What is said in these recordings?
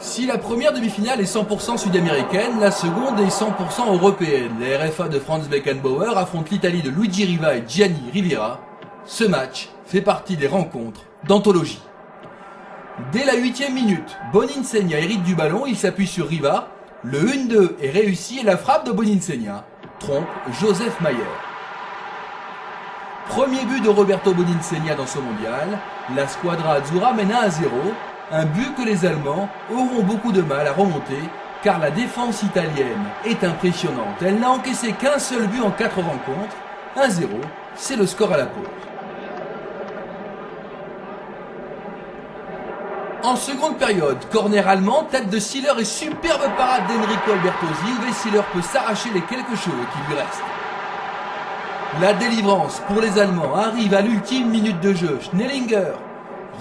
Si la première demi-finale est 100% sud-américaine, la seconde est 100% européenne. Les RFA de Franz Beckenbauer affrontent l'Italie de Luigi Riva et Gianni Rivera. Ce match fait partie des rencontres d'anthologie. Dès la 8e minute, Boninsegna hérite du ballon, il s'appuie sur Riva. Le 1-2 est réussi et la frappe de Boninsegna trompe Joseph Maier. Premier but de Roberto Boninsegna dans ce mondial, la Squadra Azzurra mène 1-0, un but que les Allemands auront beaucoup de mal à remonter car la défense italienne est impressionnante. Elle n'a encaissé qu'un seul but en 4 rencontres, 1-0, c'est le score à la pause. En seconde période, corner allemand, tête de Siller et superbe parade d'Enrico Albertosi où Siller peut s'arracher les quelques cheveux qui lui restent. La délivrance pour les Allemands arrive à l'ultime minute de jeu. Schnellinger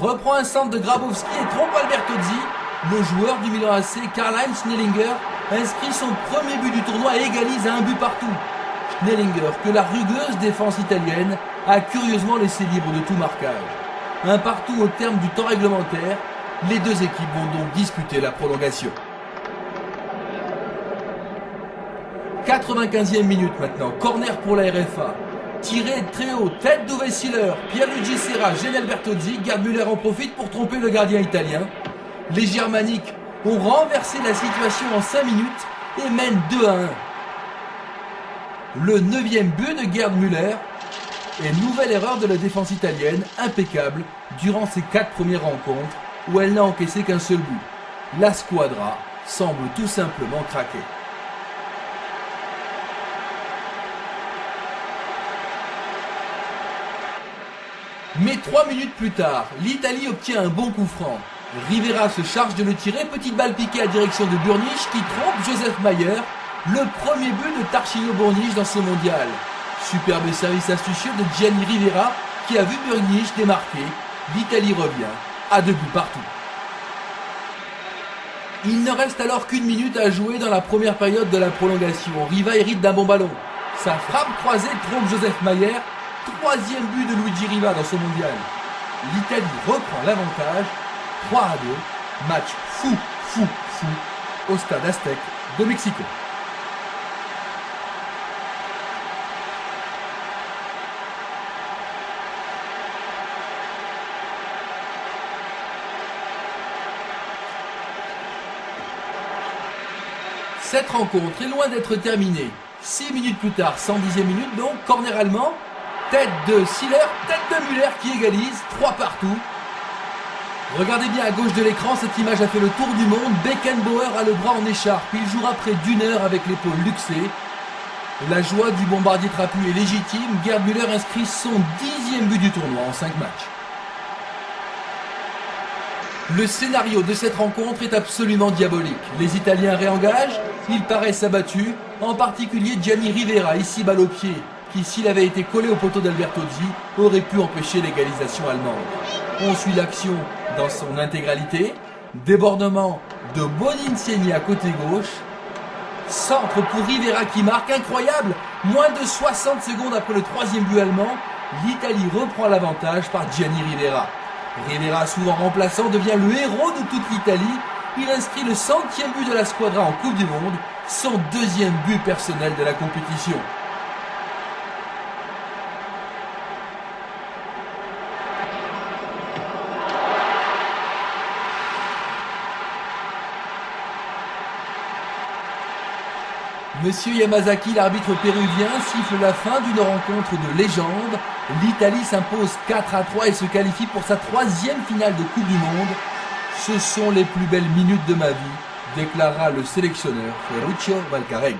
reprend un centre de Grabowski et trompe Albertozzi. Le joueur du Milan AC, Karl-Heinz Schnellinger, inscrit son premier but du tournoi et égalise à un but partout. Schnellinger que la rugueuse défense italienne a curieusement laissé libre de tout marquage. Un partout au terme du temps réglementaire. Les deux équipes vont donc disputer la prolongation. 95e minute maintenant, corner pour la RFA. Tiré très haut, tête d'Uwe Siller, Pierluigi Serra, Gianni Albertozzi, Gerd Müller en profite pour tromper le gardien italien. Les Germaniques ont renversé la situation en 5 minutes et mènent 2-1. Le 9e but de Gerd Müller et nouvelle erreur de la défense italienne, impeccable durant ces 4 premières rencontres où elle n'a encaissé qu'un seul but. La Squadra semble tout simplement craquer. Mais 3 minutes plus tard, l'Italie obtient un bon coup franc. Rivera se charge de le tirer, petite balle piquée à direction de Burnisch qui trompe Joseph Maier, le premier but de Tarchinio Burnisch dans ce mondial. Superbe service astucieux de Gianni Rivera qui a vu Burnisch démarquer. L'Italie revient à 2 buts partout. Il ne reste alors qu'une minute à jouer dans la première période de la prolongation. Riva hérite d'un bon ballon. Sa frappe croisée trompe Joseph Maier. 3e but de Luigi Riva dans ce mondial. L'Italie reprend l'avantage. 3-2. Match fou au stade Aztec de Mexico. Cette rencontre est loin d'être terminée. 6 minutes plus tard, 110e minute donc, corner allemand. Tête de Siller, tête de Müller qui égalise, 3 partout. Regardez bien à gauche de l'écran, cette image a fait le tour du monde. Beckenbauer a le bras en écharpe, il jouera près d'1 heure avec l'épaule luxée. La joie du bombardier trapu est légitime, Gerd Müller inscrit son 10e but du tournoi en 5 matchs. Le scénario de cette rencontre est absolument diabolique. Les Italiens réengagent, ils paraissent abattus, en particulier Gianni Rivera, ici balle au pied, qui s'il avait été collé au poteau d'Albertozzi, aurait pu empêcher l'égalisation allemande. On suit l'action dans son intégralité, débordement de Boninsegna côté gauche, centre pour Rivera qui marque, incroyable, moins de 60 secondes après le 3e but allemand, l'Italie reprend l'avantage par Gianni Rivera. Rivera, souvent remplaçant, devient le héros de toute l'Italie. Il inscrit le 100e but de la Squadra en Coupe du Monde, son 2e but personnel de la compétition. Monsieur Yamazaki, l'arbitre péruvien, siffle la fin d'une rencontre de légende. L'Italie s'impose 4-3 et se qualifie pour sa 3e finale de Coupe du Monde. Ce sont les plus belles minutes de ma vie, déclara le sélectionneur Ferruccio Valcareggi.